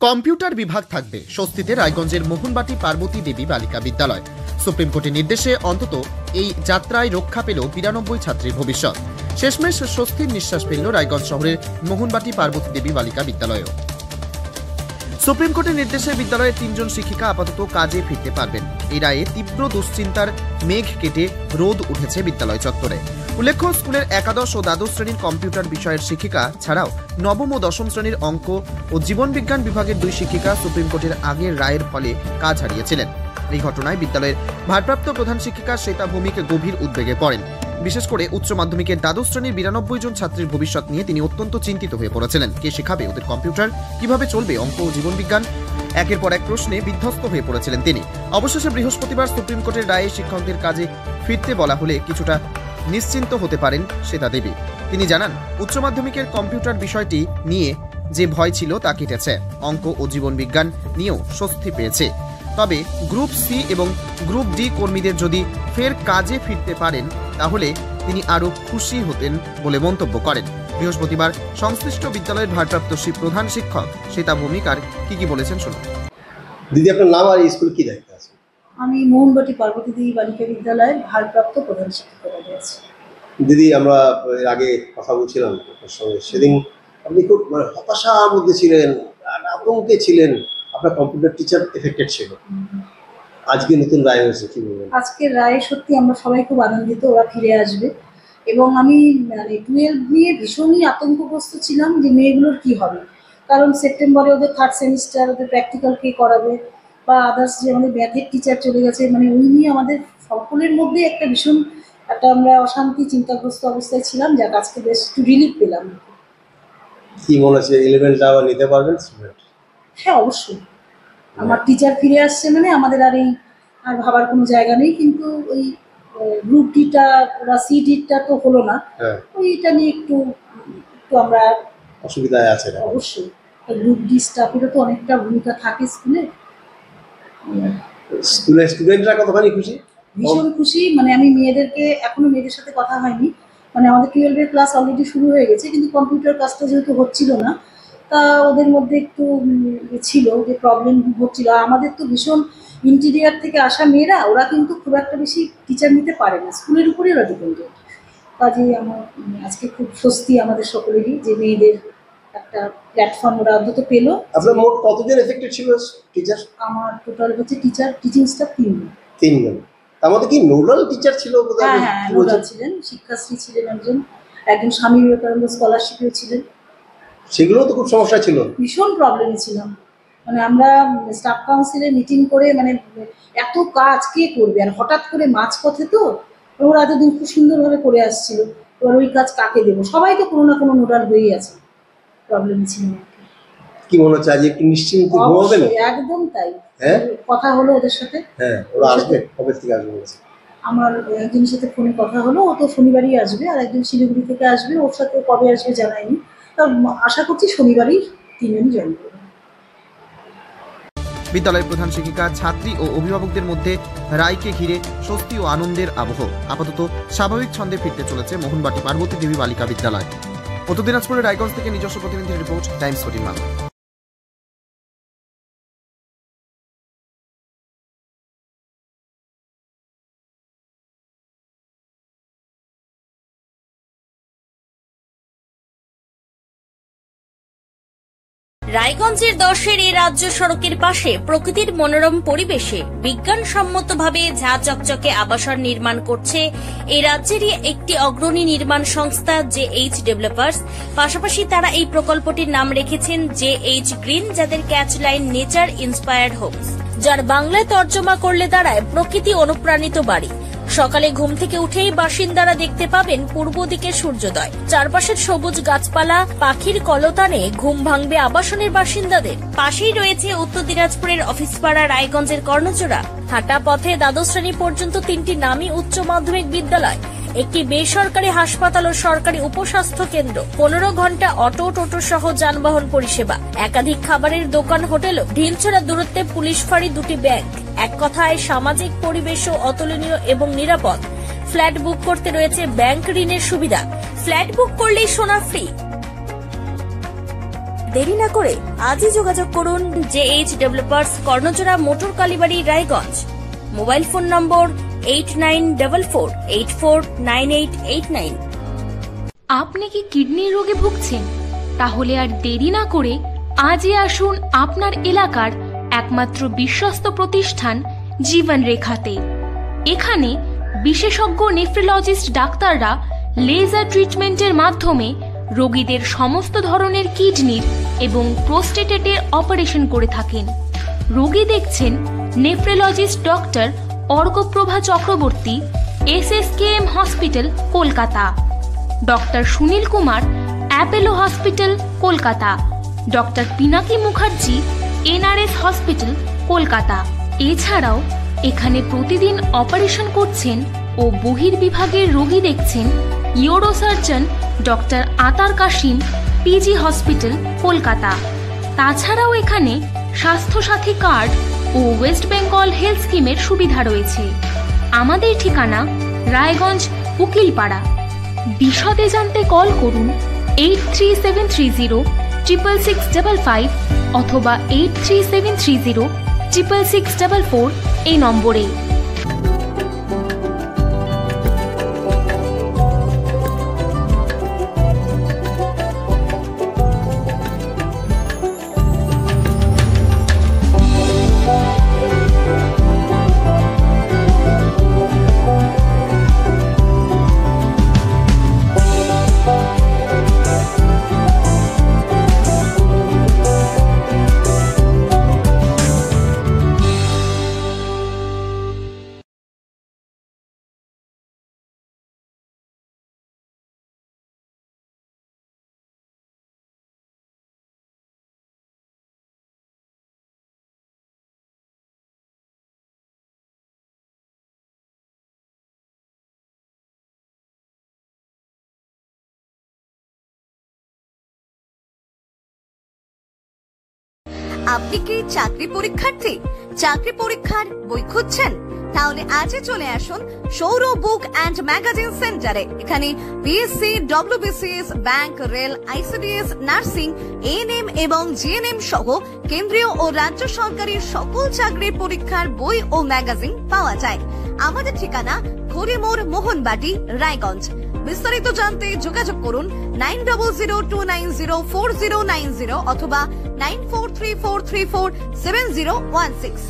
Computer বিভাগ থাকবে স্বস্তিতে রায়গঞ্জের মোহনবাটি পার্বতী দেবী বালিকা বিদ্যালয়। সুপ্রিম কোর্টের নির্দেশে অন্তত এই যাত্রায় রক্ষা পেল 92 ছাত্রীর ভবিষ্যৎ। শেষমেশ স্বস্তির নিঃশ্বাস ফেলল রায়গঞ্জ শহরের মোহনবাটি পার্বতী দেবী বালিকা বিদ্যালয়েও। সুপ্রিম কোর্টের নির্দেশে বিদ্যালয়ের 3 জন শিক্ষিকা আপাতত কাজে ফিরতে পারবেন। এই রায়ে তীব্র দুশ্চিন্তার মেঘ কেটে রোদ উঠেছে বিদ্যালয় চত্বরে। উল্লেখ্য, স্কুলের একাদশ ও দ্বাদশ শ্রেণীর কম্পিউটার বিষয়ের শিক্ষিকা ছাড়াও নবম ও দশম শ্রেণীর অঙ্ক ও জীবন বিজ্ঞান বিভাগের 2 শিক্ষিকা সুপ্রিম কোর্টের আগের রায়ের ফলে কাজ হারিয়েছিলেন। এই ঘটনায় বিদ্যালয়ের ভারপ্রাপ্ত প্রধান শিক্ষিকা শ্বেতা ভৌমিক গভীর উদ্বেগে পড়েন। বিশেষ করে উচ্চ মাধ্যমিকের দ্বাদশ শ্রেণীর 92 জন ছাত্রীর ভবিষ্যৎ নিয়ে তিনি অত্যন্ত চিন্তিত হয়ে পড়েছিলেন। কে শেখাবে ওদের কম্পিউটার, কিভাবে চলবে অঙ্ক ও জীবন বিজ্ঞান, একের পর এক প্রশ্নে বিধ্বস্ত হয়ে পড়েছিলেন তিনি। অবশেষে বৃহস্পতিবার সুপ্রিম কোর্টের রায়ে শিক্ষকদের কাজে ফিরতে বলা হলে কিছুটা নিশ্চিন্ত হতে পারেন শ্বেতা দেবী। তিনি জানান, উচ্চ মাধ্যমিকের কম্পিউটার বিষয়টি নিয়ে যে ভয় ছিল তা কেটেছে। অঙ্ক ও জীবন বিজ্ঞান নিয়েও স্বস্তি পেয়েছে। তবে গ্রুপ সি এবং গ্রুপ ডি কর্মীদের যদি ফের কাজে ফিরতে পারেন তাহলে তিনি আরো খুশি হতেন বলে মন্তব্য করেন। বৃহস্পতিবার সংশ্লিষ্ট বিদ্যালয়ের ভারপ্রাপ্ত প্রধান শিক্ষক শ্বেতা ভৌমিক আর কি বলেছেন শুনুন। দিদি, আপনার নাম আর স্কুল কি দায়িত্ব আছে? আমি মোহনবাটি পার্বতী দেবী বালিকা বিদ্যালয়ের ভারপ্রাপ্ত প্রধান শিক্ষিকা আছি। দিদি, আমরা এর আগে কথা বলছিলাম আপনার সঙ্গে। সেদিন আপনি খুব হতাশার মধ্যে ছিলেন, আতঙ্কে ছিলেন, আপনার কম্পিউটার টিচার এফেক্টেড ছিল। আজকে নতুন রায় হয়েছে, কি বলবেন? আজকের রায়ে সত্যি আমরা সবাই খুব আনন্দিত, ওরা ফিরে আসবে। এবং আমি 12 নিয়ে ভীষণই আতঙ্কগ্রস্ত ছিলাম যে মেয়েগুলোর কি হবে, কারণ সেপ্টেম্বরে ওদের 3rd সেমিস্টার, ওদের প্র্যাকটিক্যাল কে করাবে বা আদার্স যে আমাদের ম্যাথের টিচার চলে গেছে, ওই নিয়ে আমাদের সকলের মধ্যে একটা ভীষণ আমরা অশান্তি চিন্তাগ্রস্ত অবস্থায় ছিলাম। যাক, আজকে বেশ একটু রিলিফ পেলাম। কি মনে হচ্ছে 11টা আবার নিতে পারবেন স্টুডেন্ট? হ্যাঁ, অবশ্যই। আমার টিচার ফিরে আসছে আমাদের আর ভাবার কোনো জায়গা নেই। কিন্তু ওই গ্রুপ ডিটা বা সি ডিটা তো হলো না, ওইটা নিয়ে একটু আমরা অসুবিধায় আছে। অবশ্যই গ্রুপ ডি স্টাফেরও তো অনেকটা ভূমিকা থাকে স্কুলে। স্টুডেন্টরা কতখানি খুশি? ভীষণ খুশি। আমি মেয়েদেরকে, এখনো মেয়েদের সাথে কথা হয়নি, আমাদের 12 ক্লাস অলরেডি শুরু হয়ে গেছে, কিন্তু কম্পিউটার ক্লাসটা যেহেতু হচ্ছিল না, তা ওদের মধ্যে একটু ছিল যে প্রবলেম হচ্ছিল। আমাদের তো ভীষণ ইন্টিরিয়ার থেকে আসা মেয়েরা, ওরা কিন্তু খুব একটা বেশি টিচার নিতে পারে না, স্কুলের উপরেই ওরা ডিপেন্ডেন্ট। কাজেই আমার আজকে খুব স্বস্তি আমাদের সকলেরই যে মেয়েদের একটা প্ল্যাটফর্ম ওরা অন্তত পেল। আপনার মোট কতজন এফেক্টেড ছিল টিচার? আমার টোটাল হচ্ছে টিচিং স্টাফ 3 জন। তার মধ্যে কি নোডাল টিচার ছিল? হ্যাঁ, নোডাল ছিলেন, শিক্ষাশ্রী ছিলেন একজন স্বামী বিবেকানন্দ স্কলারশিপেও ছিলেন। সেগুলো তো খুব সমস্যা ছিল, ভীষণ প্রবলেমে ছিলাম। আমরা স্টাফ কাউন্সিলে মিটিং করে এত কাজ কে করবে, আর হঠাৎ করে মাঝপথে তো ওরা এতদিন খুব সুন্দরভাবে করে আসছিল, এবার ওই কাজ কাকে দেবো? সবাই তো কোনো না কোনো নোডাল হয়েই আছে, প্রবলেমে ছিলাম। কি মনে হচ্ছে আজ একটু নিশ্চিন্ত ঘুমাবেন? একদম তাই। কথা হলো ওদের সাথে। ওরা আসবে, কবে থেকে আসবে বলেছে? আমার একজনের সাথে ফোনে কথা হলো, ও তো শনিবারই আসবে, আর একজন শিলিগুড়ি থেকে আসবে, ওর সাথে কবে আসবে জানায়নি। আশা করছি শনিবারই 3 জনই জয়েন করবে। বিদ্যালয়ের প্রধান শিক্ষিকা, ছাত্রী ও অভিভাবকদের মধ্যে রায়কে ঘিরে স্বস্তি ও আনন্দের আবহ। আপাতত স্বাভাবিক ছন্দে ফিরতে চলেছে মোহনবাটি পার্বতী দেবী বালিকা বিদ্যালয়। উত্তর দিনাজপুরের রায়গঞ্জ থেকে নিজস্ব প্রতিনিধির রিপোর্ট, টাইমস 14 বাংলা। রায়গঞ্জের 10-এর এই রাজ্য সড়কের পাশে প্রকৃতির মনোরম পরিবেশে বিজ্ঞানসম্মতভাবে ঝা চকচকে আবাসন নির্মাণ করছে এই রাজ্যেরই একটি অগ্রণী নির্মাণ সংস্থা JH ডেভেলপার্স। পাশাপাশি তারা এই প্রকল্পটির নাম রেখেছেন JH গ্রিন, যাদের catch line nature inspired homes, যার বাংলায় তর্জমা করলে দাঁড়ায় প্রকৃতি অনুপ্রাণিত বাড়ি। সকালে ঘুম থেকে উঠেই বাসিন্দারা দেখতে পাবেন পূর্ব দিকে সূর্যোদয়। চারপাশের সবুজ গাছপালা, পাখির কলতানে ঘুম ভাঙবে আবাসনের বাসিন্দাদের। পাশেই রয়েছে উত্তর দিনাজপুরের অফিসপাড়া রায়গঞ্জের কর্ণচূড়া। হাঁটা পথে দ্বাদশ শ্রেণী পর্যন্ত 3টি নামী উচ্চ মাধ্যমিক বিদ্যালয়, একটি বেসরকারি হাসপাতাল ও সরকারি উপস্বাস্থ্য কেন্দ্র, 15 ঘন্টা অটো টোটো সহ যানবাহন পরিষেবা, একাধিক খাবারের দোকান, হোটেলও, ঢিলছড়া দূরত্বে পুলিশ ফাঁড়ি, 2টি ব্যাংক। এক কথায় সামাজিক পরিবেশও অতুলনীয় এবং নিরাপদ। ফ্ল্যাট বুক করতে রয়েছে ব্যাংক ঋণের সুবিধা। ফ্ল্যাট বুক করলেই সোনা ফ্রি। দেরি না করে আজই যোগাযোগ করুন JH developers, Karnajora, motor Kalibari, Raiganj. Mobile phone number 8944849889। আপনি কি কিডনির রোগে ভুগছেন? তাহলে আর দেরি না করে আজই আসুন আপনার এলাকার একমাত্র বিশ্বস্ত প্রতিষ্ঠান জীবন রেখাতে। এখানে বিশেষজ্ঞ নেফ্রোলজিস্ট ডাক্তাররা লেজার ট্রিটমেন্টের মাধ্যমে রোগীদের সমস্ত ধরনের কিডনির এবং প্রোস্টেটের অপারেশন করে থাকেন। রোগী দেখছেন nephrologist doctor Arkaprava Chakraborty, SSKM hospital, Kolkata. Doctor Sunil Kumar, Apollo hospital, Kolkata. Doctor Pinaki Mukherjee, NRS hospital, Kolkata. এছাড়াও এখানে প্রতিদিন অপারেশন করছেন ও বহির্বিভাগের রোগী দেখছেন ইউরোসার্জন ডক্টর আতার কাশিম, PG হসপিটাল, কলকাতা। তাছাড়াও এখানে স্বাস্থ্যসাথী কার্ড ও ওয়েস্ট বেঙ্গল হেলথ স্কিমের সুবিধা রয়েছে। আমাদের ঠিকানা রায়গঞ্জ, উকিলপাড়া। বিশদে জানতে কল করুন 8373066655 অথবা 8373066644 এই নম্বরে। আপনি কি চাকরি পরীক্ষার্থী? চাকরি পরীক্ষার বই খুঁজছেন? তাহলে আজই চলে আসুন সৌর বুক অ্যান্ড ম্যাগাজিন সেন্টারে। এখানে BSc, WBCS, bank, rail, ICDS, nursing, ANM এবং GNM সহ কেন্দ্রীয় ও রাজ্য সরকারের সকল চাকরির পরীক্ষার বই ও ম্যাগাজিন পাওয়া যায়। আমাদের ঠিকানা খড়িমোড়, মোহনবাটি, রায়গঞ্জ। বিস্তারিত জানতে যোগাযোগ করুন 9002904090 অথবা 9434347016।